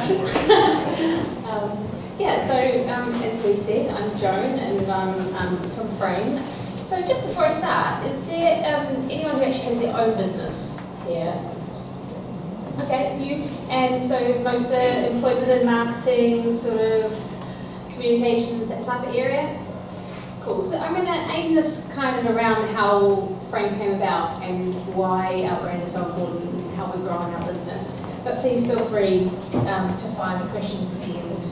introduction. As Lee said, I'm Joan and I'm from Frame. So just before I start, is there anyone who actually has their own business here? Okay, a few. And so most are employment and marketing, sort of communications, that type of area? Cool. So I'm going to aim this kind of around how Frame came about and why our brand is so important and how we've grown our business. But please feel free to find the questions at the end.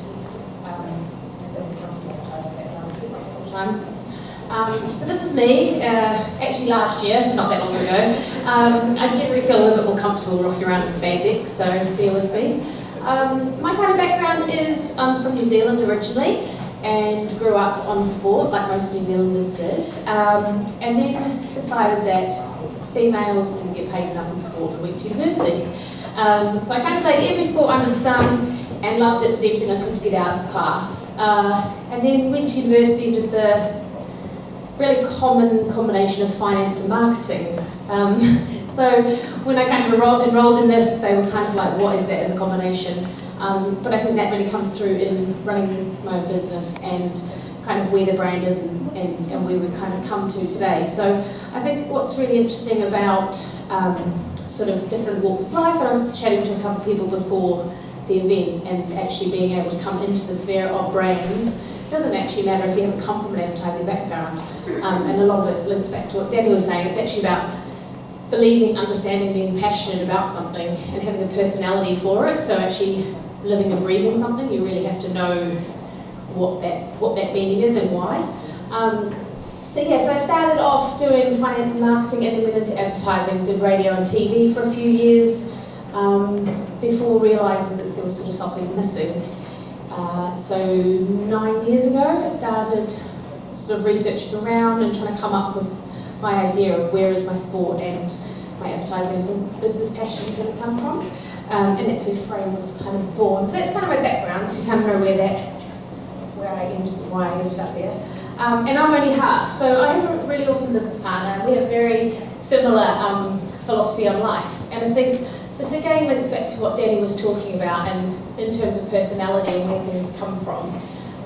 So this is me, actually last year, so not that long ago. I generally feel a little bit more comfortable rocking around in spandex, so bear with me. My kind of background is I'm from New Zealand originally and grew up on sport like most New Zealanders did, and then decided that females didn't get paid enough in sport and went to university. So I kind of played every sport under the sun and loved it, did everything I could to get out of class. And then went to university, did the really common combination of finance and marketing. So when I kind of enrolled in this, they were kind of like, what is that as a combination? But I think that really comes through in running my own business and kind of where the brand is and where we've kind of come to today. So I think what's really interesting about sort of different walks of life, and I was chatting to a couple of people before the event and actually being able to come into the sphere of brand, it doesn't actually matter if you haven't come from an advertising background. And a lot of it links back to what Danny was saying. It's actually about believing, understanding, being passionate about something and having a personality for it. So actually living and breathing something, you really have to know what that meaning is and why. So I started off doing finance and marketing and then went into advertising, did radio and TV for a few years before realising that there was sort of something missing. So 9 years ago I started sort of researching around and trying to come up with my idea of where is my sport and my advertising business passion going to come from. And that's where Frame was kind of born. So that's kind of my background, so you kind of know why I ended up there. And I'm only half, so I have a really awesome business partner. We have very similar philosophy on life, and I think this again links back to what Danny was talking about, and in terms of personality and where things come from.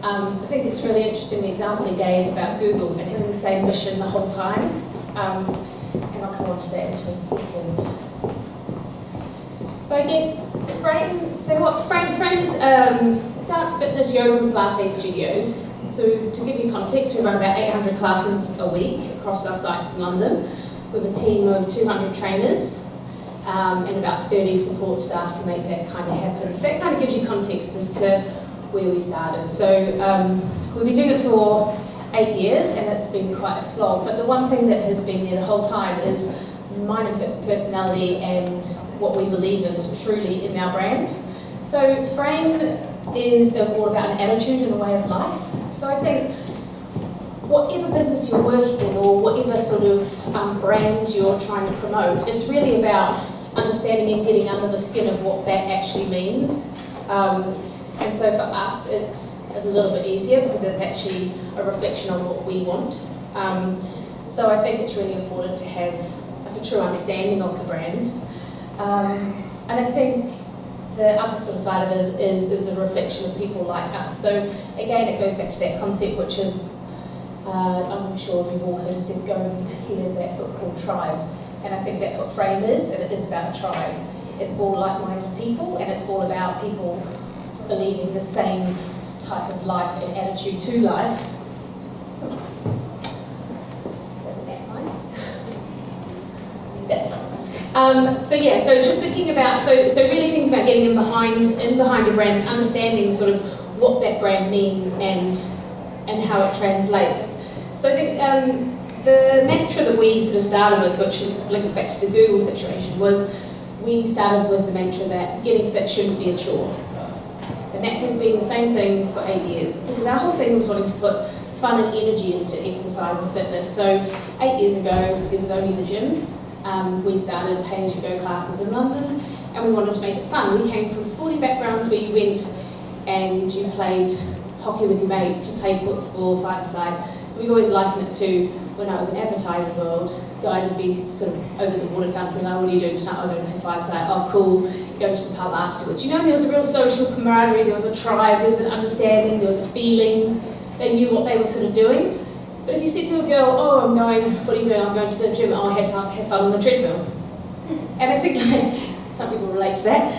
I think it's really interesting the example he gave about Google and having the same mission the whole time, and I'll come on to that in a second. So I guess Frame is dance, fitness, yoga and Pilates studios. So to give you context, we run about 800 classes a week across our sites in London with a team of 200 trainers and about 30 support staff to make that kind of happen. So that kind of gives you context as to where we started. So we've been doing it for 8 years and it's been quite a slog, but the one thing that has been there the whole time is mine and Pip's personality and what we believe in is truly in our brand. So Frame is all about an attitude and a way of life. So I think whatever business you're working in or whatever sort of brand you're trying to promote, it's really about understanding and getting under the skin of what that actually means. And so for us, it's a little bit easier because it's actually a reflection on what we want. So I think it's really important to have like a true understanding of the brand. And I think the other sort of side of it is a reflection of people like us. So again, it goes back to that concept which I'm sure you've all heard of Seth Godin. He has that book called Tribes, and I think that's what Frame is, and it is about a tribe. It's all like-minded people, and it's all about people believing the same type of life and attitude to life. That's fine. So just thinking about, so really thinking about getting in behind your brand and understanding sort of what that brand means and how it translates. So I think the mantra that we sort of started with, which links back to the Google situation, was we started with the mantra that getting fit shouldn't be a chore. And that has been the same thing for 8 years, because our whole thing was wanting to put fun and energy into exercise and fitness. So 8 years ago, it was only the gym. We started pay-as-you-go classes in London, and we wanted to make it fun. We came from sporty backgrounds where you went and you played hockey with your mates, you played football, five-a-side. So we always likened it to when I was in advertising world, guys would be sort of over the water fountain, like, what are you doing tonight? I'm going to play five-a-side. Oh, cool. go to the pub afterwards. You know, and there was a real social camaraderie, there was a tribe, there was an understanding, there was a feeling. They knew what they were sort of doing. But if you said to a girl, oh, I'm going, what are you doing? I'm going to the gym, oh, have fun on the treadmill. And I think some people relate to that.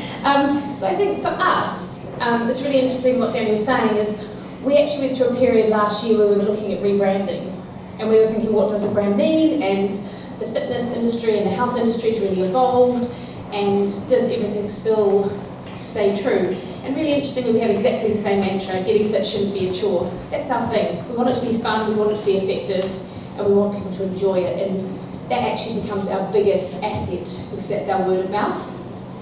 So I think for us, it's really interesting what Danny was saying is we actually went through a period last year where we were looking at rebranding. And we were thinking, what does a brand mean? And the fitness industry and the health industry has really evolved. And does everything still stay true? And really interestingly, we have exactly the same mantra, getting fit shouldn't be a chore. That's our thing. We want it to be fun, we want it to be effective, and we want people to enjoy it. And that actually becomes our biggest asset, because that's our word of mouth.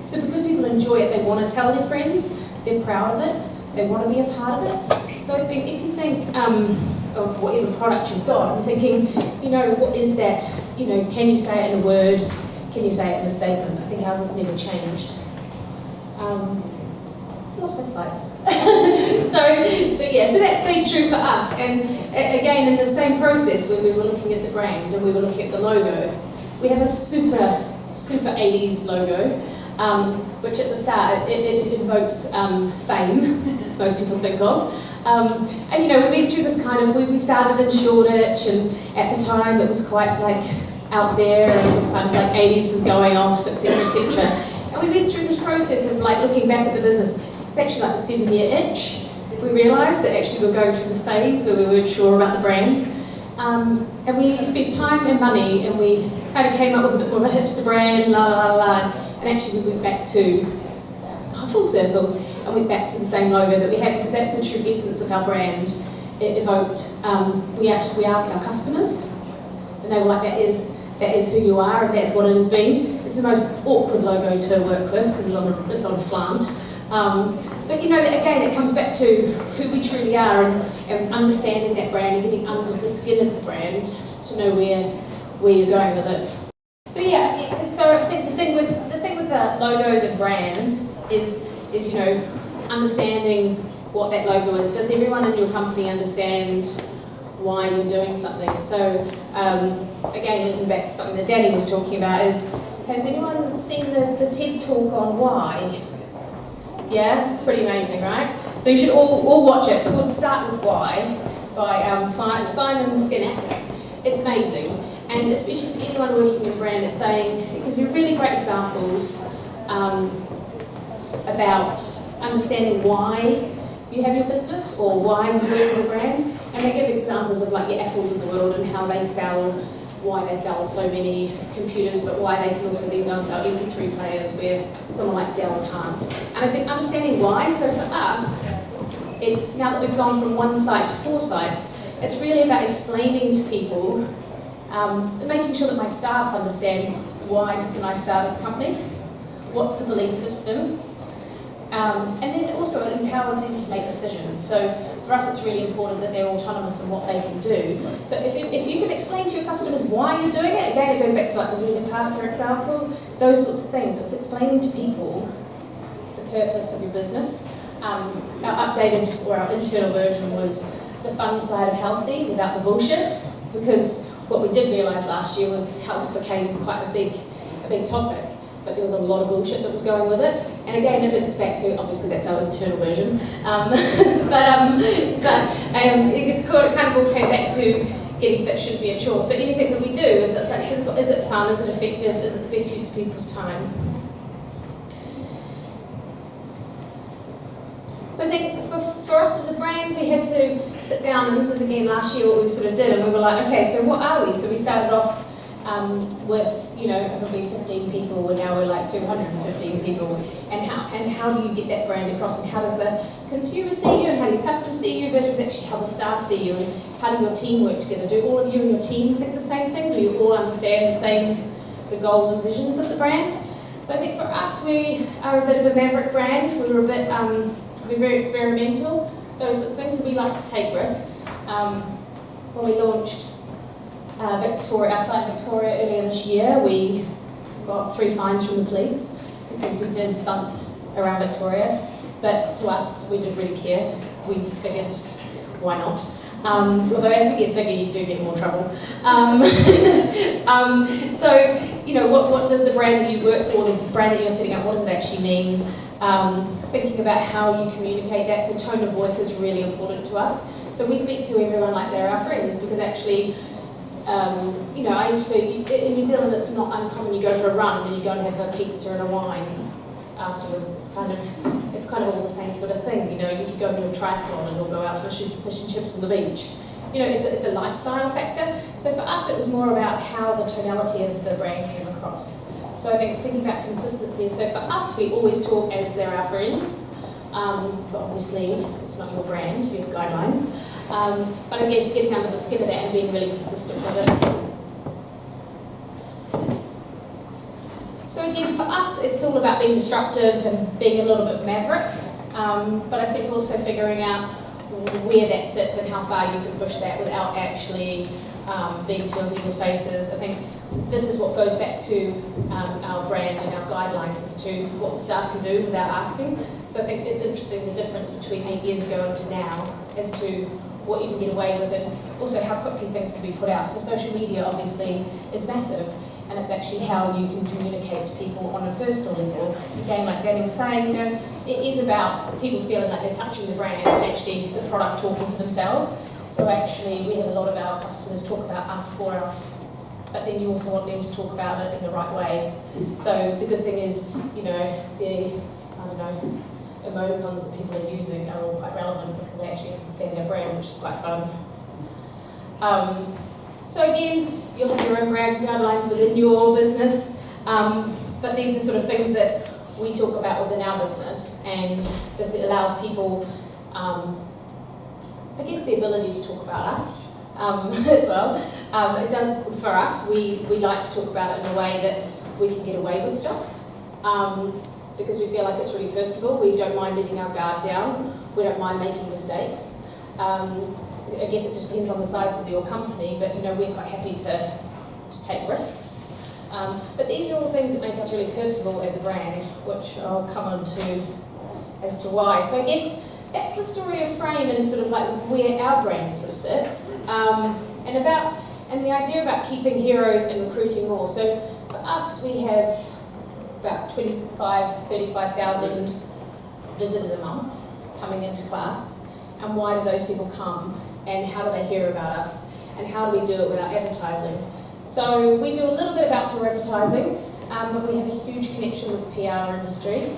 So because people enjoy it, they want to tell their friends, they're proud of it, they want to be a part of it. So I think if you think of whatever product you've got, and thinking, you know, what is that? You know, can you say it in a word? Can you say it in a statement? I think ours has never changed. Lost my slides. so that's been true for us. And again, in the same process, when we were looking at the brand and we were looking at the logo, we have a super 80s logo, which at the start it evokes fame. Most people think of. And you know, we went through this kind of, we started in Shoreditch, and at the time it was quite like out there, and it was kind of like 80s was going off, etc., etc. And we went through this process of like looking back at the business. It's actually like the 7-year itch. We realised that actually we were going through this phase where we weren't sure about the brand. And we spent time and money, and we kind of came up with a bit more of a hipster brand, and actually we went back to the full circle and went back to the same logo that we had, because that's the true essence of our brand. It evoked, we asked our customers, and they were like, that is who you are, and that's what it has been. It's the most awkward logo to work with because it's on a slant. But you know, again, it comes back to who we truly are, and understanding that brand and getting under the skin of the brand to know where you're going with it. So yeah, so I think the thing with the logos and brands is you know, understanding what that logo is. Does everyone in your company understand why you're doing something? So again, linking back to something that Danny was talking about, is has anyone seen the TED talk on why? Yeah, it's pretty amazing, right? So you should all watch it. It's called Start With Why by Simon Sinek. It's amazing, and especially for anyone working in a brand, it's saying, it gives you really great examples about understanding why you have your business or why you work with a brand, and they give examples of like your Apples of the world and how they sell, why they sell so many computers, but why they can also then go and sell MP3 players where someone like Dell can't. And I think understanding why, so for us, it's now that we've gone from 1 site to 4 sites, it's really about explaining to people, making sure that my staff understand why can I start a company, what's the belief system, and then also it empowers them to make decisions. So for us, it's really important that they're autonomous in what they can do. So if you can explain to your customers why you're doing it, again, it goes back to like the William Parker example, those sorts of things. It's explaining to people the purpose of your business. Our updated, or our internal version was the fun side of healthy without the bullshit, because what we did realise last year was health became quite a big topic, but there was a lot of bullshit that was going with it. And again, it links back to, obviously that's our internal version, it kind of all came back to getting fit shouldn't be a chore. So anything that we do, is it fun, is it effective, is it the best use of people's time? So I think for us as a brand, we had to sit down, and this was again last year what we sort of did, and we were like, okay, so what are we? So we started off with, you know, probably 15 people, and now we're like 215 people, and how do you get that brand across, and how does the consumer see you, and how do your customers see you, versus actually how the staff see you, and how do your team work together? Do all of you and your team think the same thing? Do you all understand the goals and visions of the brand? So I think for us, we are a bit of a maverick brand. We were a bit, we're very experimental, those sorts of things, so we like to take risks. When we launched our site in Victoria earlier this year, we got 3 fines from the police because we did stunts around Victoria, but to us, we didn't really care. We figured, why not? Although as we get bigger, you do get more trouble. So you know, what does the brand that you work for, the brand that you're setting up, what does it actually mean? Thinking about how you communicate that, so tone of voice is really important to us. So we speak to everyone like they're our friends, because actually, you know, I used to, in New Zealand it's not uncommon, you go for a run and you go and have a pizza and a wine afterwards. It's kind of all the same sort of thing, you know, you could go into a triathlon and we'll go out for fish and chips on the beach. You know, it's a lifestyle factor. So for us it was more about how the tonality of the brand came across. So I think thinking about consistency, so for us we always talk as they're our friends, but obviously it's not your brand, you have guidelines. But I guess getting under the skin of that and being really consistent with it. So again, for us, it's all about being disruptive and being a little bit maverick, but I think also figuring out where that sits and how far you can push that without actually being too in people's faces. I think this is what goes back to our brand and our guidelines as to what the staff can do without asking. So I think it's interesting the difference between 8 years ago and to now as to what you can get away with and also how quickly things can be put out. So social media obviously is massive, and it's actually how you can communicate to people on a personal level. Again, like Danny was saying, you know, it is about people feeling like they're touching the brand and actually the product talking for themselves. So actually we have a lot of our customers talk about us for us, but then you also want them to talk about it in the right way. So the good thing is, you know, the, I don't know, emoticons that people are using are all quite relevant because they actually understand their brand, which is quite fun. So again, you'll have your own brand guidelines within your business, but these are sort of things that we talk about within our business, and this allows people, I guess, the ability to talk about us as well. It does, for us, we like to talk about it in a way that we can get away with stuff, because we feel like it's really personal. We don't mind letting our guard down. We don't mind making mistakes. I guess it just depends on the size of your company, but you know, we're quite happy to take risks. But these are all things that make us really personal as a brand, which I'll come on to as to why. So I guess that's the story of Frame and sort of like where our brand sort of sits, and the idea about keeping heroes and recruiting more. So for us, we have about 35,000 visitors a month coming into class. And why do those people come? And how do they hear about us? And how do we do it without advertising? So we do a little bit of outdoor advertising, but we have a huge connection with the PR industry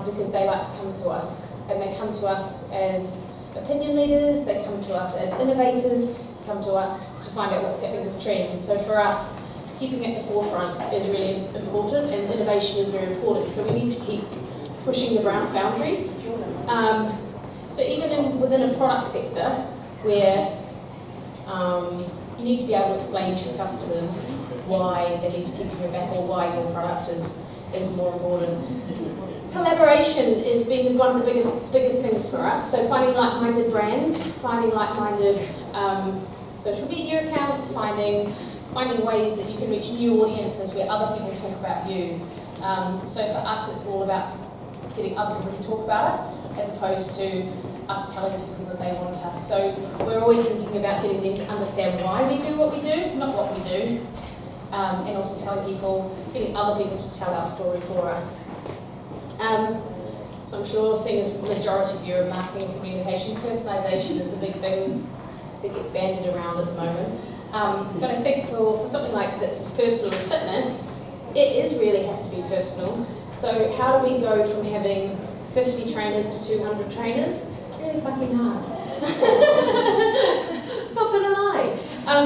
because they like to come to us. And they come to us as opinion leaders, they come to us as innovators, they come to us to find out what's happening with trends. So for us, keeping at the forefront is really important, and innovation is very important. So we need to keep pushing the boundaries. So even within a product sector, where you need to be able to explain to your customers why they need to keep coming back or why your product is more important. Collaboration is being one of the biggest things for us. So finding like-minded brands, finding like-minded social media accounts, finding ways that you can reach new audiences where other people talk about you. So for us, it's all about getting other people to talk about us, as opposed to us telling people that they want us. So we're always thinking about getting them to understand why we do what we do, not what we do, and also getting other people to tell our story for us. So I'm sure, seeing as the majority of you are marketing and communication, personalisation is a big thing that gets bandied around at the moment. But I think for something like that's as personal as fitness, it really has to be personal. So how do we go from having 50 trainers to 200 trainers? Really fucking hard. Not gonna lie.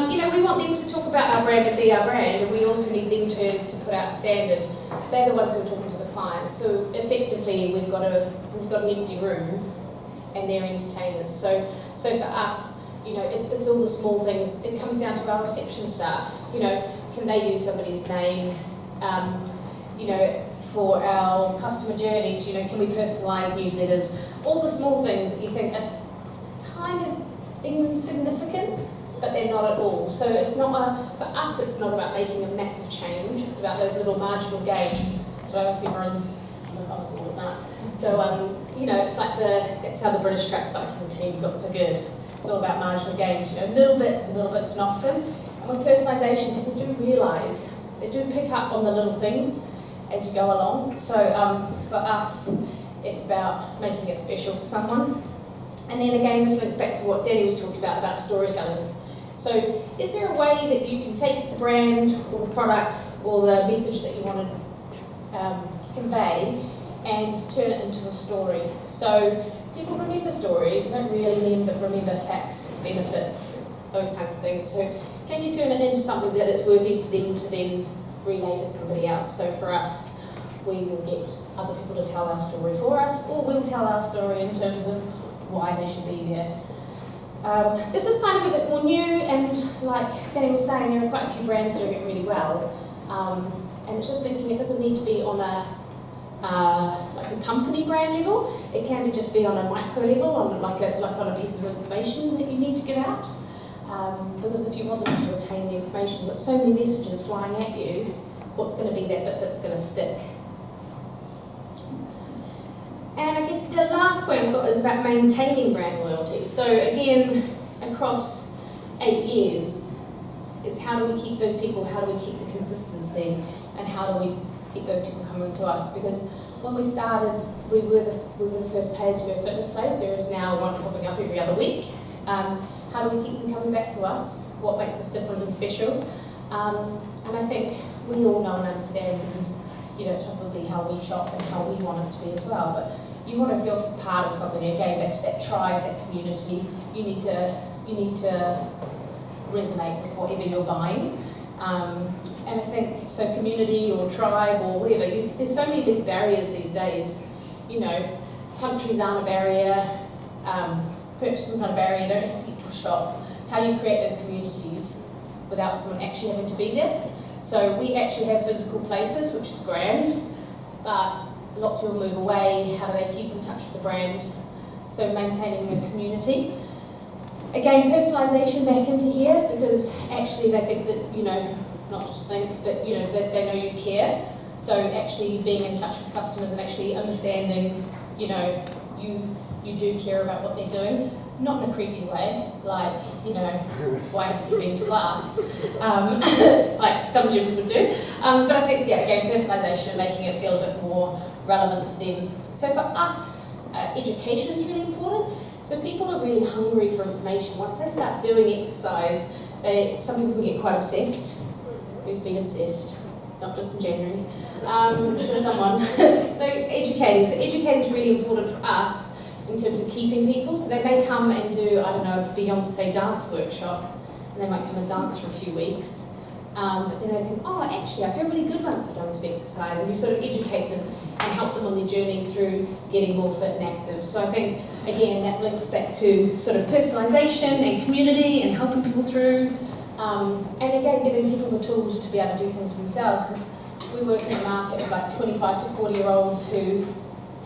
You know, we want them to talk about our brand and be our brand, and we also need them to put out a standard. They're the ones who are talking to the client. So effectively, we've got an empty room, and they're entertainers. So for us, you know, it's all the small things. It comes down to our reception staff. You know, can they use somebody's name? You know, for our customer journeys, you know, can we personalise newsletters? All the small things that you think are kind of insignificant, but they're not at all. So it's not for us, it's not about making a massive change. It's about those little marginal gains. So I don't know if everyone's all of that. So you know, it's like that's how the British track cycling team got so good. It's all about marginal gains. You know, little bits and often. And with personalisation, people do realise they do pick up on the little things as you go along. So for us, it's about making it special for someone. And then again, this links back to what Danny was talking about storytelling. So is there a way that you can take the brand or the product or the message that you want to convey and turn it into a story? So people remember stories, they don't really remember facts, benefits, those kinds of things. So can you turn it into something that it's worthy for them to then relay to somebody else? So for us, we will get other people to tell our story for us, or we'll tell our story in terms of why they should be there. This is kind of a bit more new, and like Danny was saying, there are quite a few brands doing it really well. And it's just thinking it doesn't need to be on like a company brand level. It can just be on a micro level, on like on a piece of information that you need to get out. Because if you want them to retain the information, you've got so many messages flying at you, what's going to be that bit that's going to stick? And I guess the last point I've got is about maintaining brand loyalty. So again, across 8 years, is how do we keep those people, how do we keep the consistency, and how do we keep those people coming to us? Because when we started, we were the first pay-as-you-go fitness place. There is now one popping up every other week. How do we keep them coming back to us? What makes us different and special? And I think we all know and understand, because it's probably how we shop and how we want it to be as well. But you want to feel part of something. Again, back to that tribe, that community. You need to resonate with whatever you're buying. And I think so. Community or tribe or whatever. There's so many less barriers these days. Countries aren't a barrier. Purchasing's not a barrier. You don't have to eat or shop. How do you create those communities without someone actually having to be there? So we actually have physical places, which is grand, but lots of people move away. How do they keep in touch with the brand? So maintaining a community. Again, personalisation back into here, because actually they think that, not just think, but that they know you care. So actually being in touch with customers and actually understanding, you do care about what they're doing. Not in a creepy way, like, why haven't you been to class? Like some gyms would do. But I think, again, personalisation and making it feel a bit more relevant to them. So for us, education is really important. So people are really hungry for information. Once they start doing exercise, some people can get quite obsessed. Who's been obsessed? Not just in January. I'm sure someone. So educating. So educating is really important for us in terms of keeping people. So they may come and do, I don't know, a Beyonce dance workshop, and they might come and dance for a few weeks. But then they think, oh, actually, I feel really good once I've done some exercise. And you sort of educate them and help them on their journey through getting more fit and active. So I think, again, that links back to sort of personalisation and community and helping people through. And again, giving people the tools to be able to do things themselves. Because we work in a market of like 25 to 40-year-olds who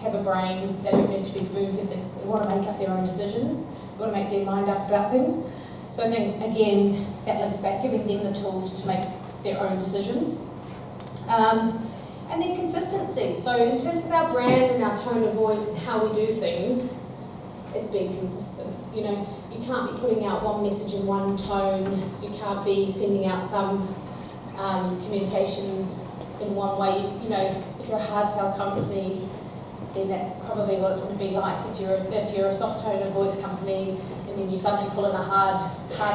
have a brain, they don't need to be spoon-fed, they want to make up their own decisions, they want to make their mind up about things. So I think, again, that links back, giving them the tools to make their own decisions. And then consistency. So in terms of our brand and our tone of voice and how we do things, it's being consistent. You can't be putting out one message in one tone, you can't be sending out some communications in one way. If you're a hard sell company, then that's probably what it's going to be like. If you're a soft tone of voice company, and then you suddenly pull in a hard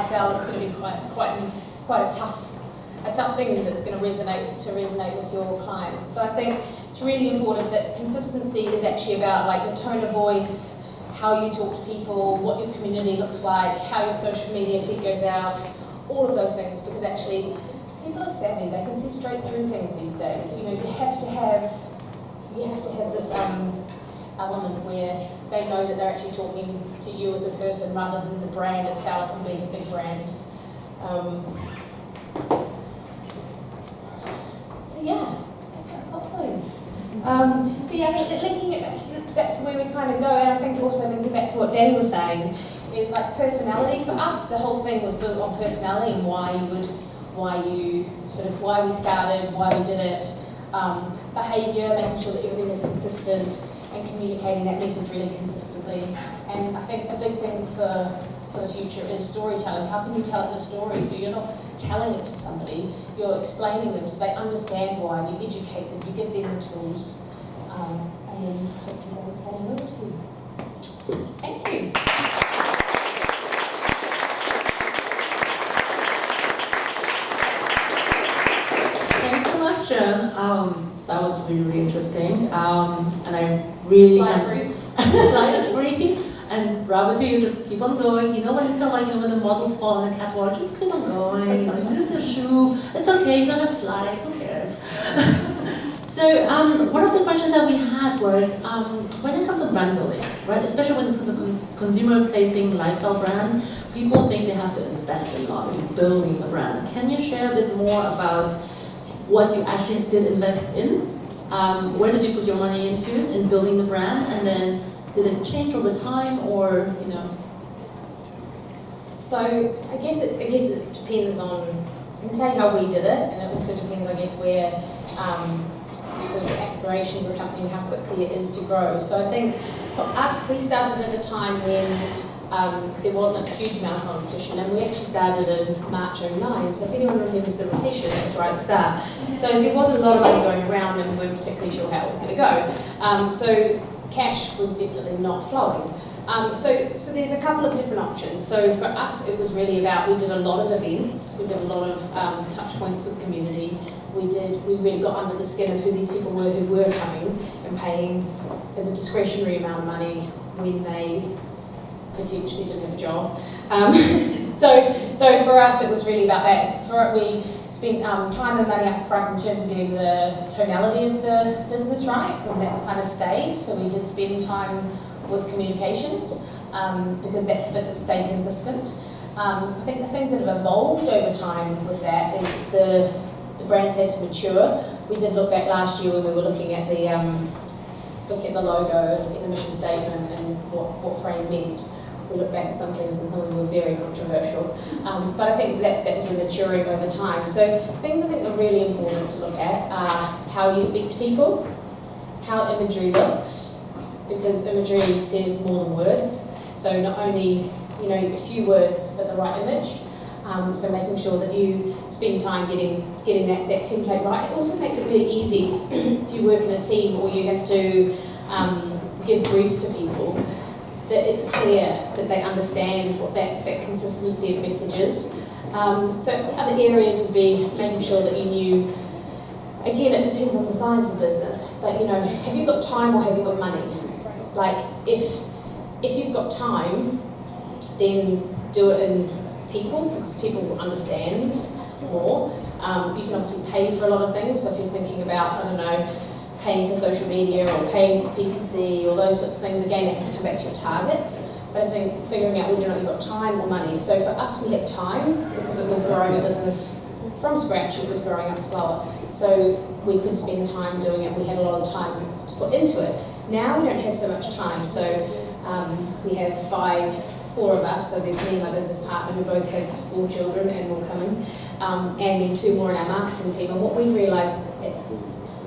sell, it's going to be quite a tough thing that's going to resonate with your clients. So I think it's really important that consistency is actually about like your tone of voice, how you talk to people, what your community looks like, how your social media feed goes out, all of those things. Because actually, people are savvy; they can see straight through things these days. You have to have this element where they know that they're actually talking to you as a person rather than the brand itself and being a big brand. That's what I've got for you. Linking it back to where we kind of go, and I think also linking back to what Danny was saying, is like personality. For us, the whole thing was built on personality and why we started, why we did it, behaviour, making sure that everything is consistent, and communicating that message really consistently. And I think a big thing for for the future is storytelling. How can you tell it in a story? So you're not telling it to somebody, you're explaining them so they understand why, and you educate them, you give them the tools, and then hopefully they will stay loyal to you. Thank you. Thanks so much, Joan. That was really, really interesting. And I really slide free. And bravo to you, just keep on going. You know when you feel like when the models fall in the catwalk, just keep on going. You lose your shoe. It's okay, you don't have slides, who cares? So one of the questions that we had was when it comes to brand building, right? Especially when it's a consumer-facing lifestyle brand, people think they have to invest a lot in building the brand. Can you share a bit more about what you actually did invest in? Where did you put your money into in building the brand, and then did it change over time, or you know? So I guess it depends on. I can tell you how we did it, and it also depends, I guess, where sort of aspirations of the company and how quickly it is to grow. So I think for us, we started at a time when there wasn't a huge amount of competition, and we actually started in March 2009. So if anyone remembers the recession, that was right at the start. So there wasn't a lot of money going around, and we weren't particularly sure how it was going to go. So cash was definitely not flowing. So there's a couple of different options. So for us, it was really about, we did a lot of events, we did a lot of touch points with the community. We really got under the skin of who these people were who were coming and paying as a discretionary amount of money when they potentially didn't have a job. So for us, it was really about that. We spent time and money up front in terms of getting the tonality of the business right, and that's kind of stayed. So we did spend time with communications because that's the bit that stayed consistent. I think the things that have evolved over time with that is the brands had to mature. We did look back last year when we were looking at the logo, looking at the mission statement and what Frame meant. We look back at some things and some of them were very controversial. But I think that was maturing over time. So things I think are really important to look at are how you speak to people, how imagery looks, because imagery says more than words. So not only a few words but the right image. So making sure that you spend time getting that template right. It also makes it really easy if you work in a team or you have to give briefs to people, that it's clear that they understand what that consistency of message is. So other areas would be making sure that you knew, again, it depends on the size of the business, but have you got time or have you got money? Like, if you've got time, then do it in people, because people will understand more. You can obviously pay for a lot of things, so if you're thinking about, paying for social media or paying for PPC or those sorts of things, again, it has to come back to your targets. But I think figuring out whether or not you've got time or money. So for us, we had time because it was growing a business from scratch, it was growing up slower. So we could spend time doing it, we had a lot of time to put into it. Now we don't have so much time, so we have four of us, so there's me and my business partner who both have school children and will come in, and then two more in our marketing team. And what we've realised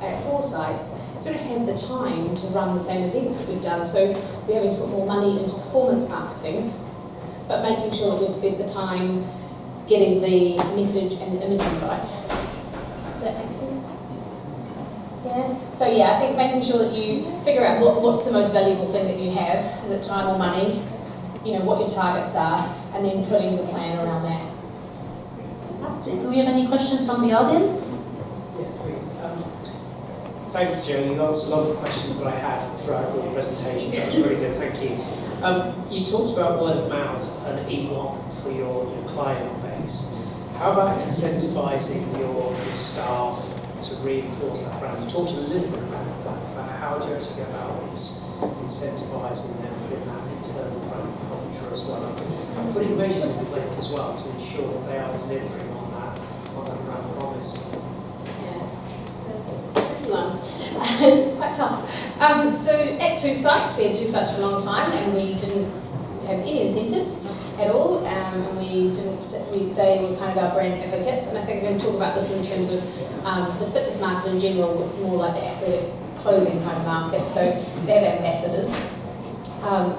at four sites, sort of have the time to run the same events that we've done. So we're having to put more money into performance marketing, but making sure that we've spent the time getting the message and the imagery right. Does that make sense? Yeah. So I think making sure that you figure out what's the most valuable thing that you have. Is it time or money? What your targets are, and then putting the plan around that. Fantastic. Do we have any questions from the audience? Yes, please. Thanks, Joan. You answered a lot of the questions that I had throughout your presentation. That was really good. Thank you. You talked about word of mouth and E1 for your client base. How about incentivising your staff to reinforce that brand? You talked a little bit about that, about how do you actually go about this, incentivising them within that internal brand culture as well, and putting measures in place as well to ensure that they are delivering on that brand promise. It's a tricky one. It's quite tough. So at two sites, we had two sites for a long time, and we didn't have any incentives at all, and they were kind of our brand advocates. And I think we're going to talk about this in terms of the fitness market in general, more like the athletic clothing kind of market. So they have ambassadors.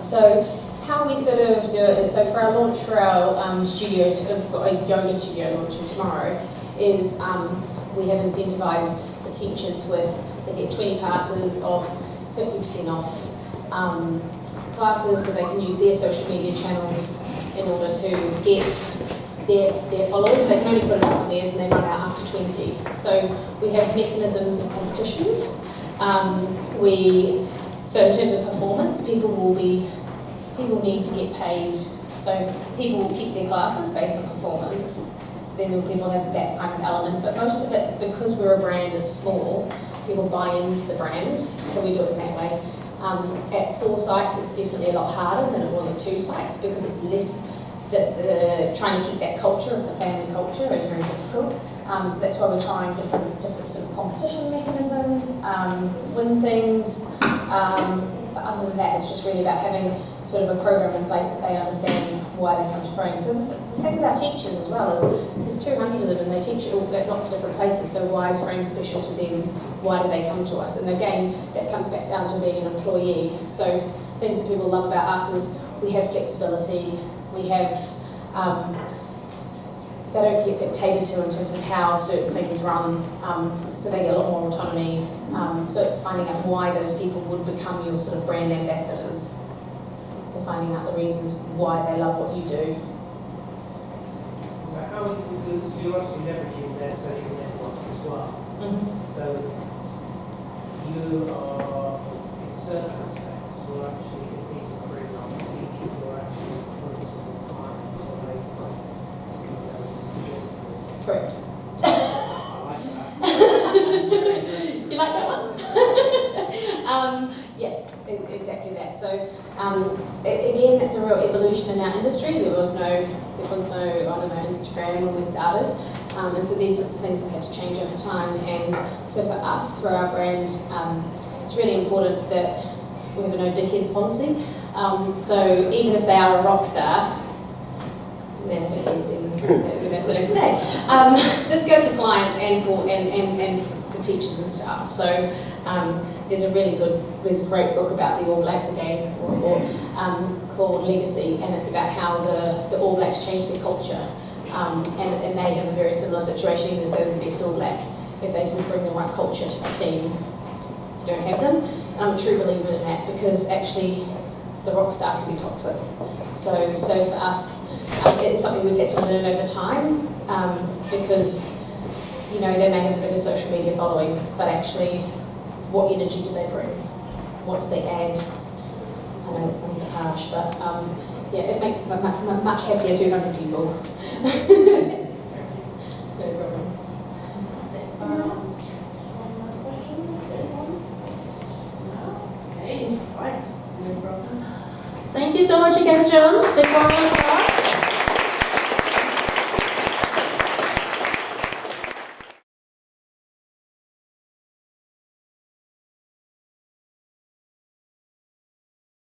So how we sort of do it is, so for our launch for our studio, we've got a yoga studio launching tomorrow, is we have incentivised the teachers with, they get 20 passes of 50% off classes, so they can use their social media channels in order to get their followers. They can only put it up on theirs and they run out after 20. So we have mechanisms of competitions. So in terms of performance, people need to get paid. So people will keep their classes based on performance. So then people have that kind of element. But most of it, because we're a brand that's small, people buy into the brand. So we do it in that way. At 4 sites, it's definitely a lot harder than it was at 2 sites because it's less. Trying to keep that culture of the family culture is very difficult. So that's why we're trying different sort of competition mechanisms, win things. But other than that, it's just really about having sort of a program in place that they understand why they come to Frame. So the thing with our teachers as well is there's 200 of them and they teach at lots of different places. So why is Frame special to them? Why do they come to us? And again, that comes back down to being an employee. So things that people love about us is we have flexibility. We have, they don't get dictated to in terms of how certain things run, so they get a lot more autonomy. So it's finding out why those people would become your sort of brand ambassadors. So finding out the reasons why they love what you do. So how you're actually leveraging their social networks as well. So you are, in certain aspects, you're actually defeating freelance teachers who are actually principal clients away from businesses. Correct. I like that. You like that one? Yeah, exactly that. So again, it's a real evolution in our industry. There was no I don't know, Instagram when we started. And so these sorts of things have had to change over time. And so for us, for our brand, it's really important that we have a no dickheads policy. So even if they are a rock star, they're not dickheads and they don't stay. This goes for clients and for teachers and staff. So there's a great book about the All Blacks again, or sport, called Legacy, and it's about how the All Blacks changed their culture. And they have a very similar situation, even if they're the best All Black. If they didn't bring the right culture to the team, you don't have them. And I'm a true believer in that because actually the rock star can be toxic. So for us, it's something we've had to learn over time because, you know, they may have a bigger social media following, but actually what energy do they bring? What do they add? I know that sounds a bit harsh, but yeah, it makes me much happier 200 people. No problem. Okay, right. No problem. Thank you so much again, Joan. Big round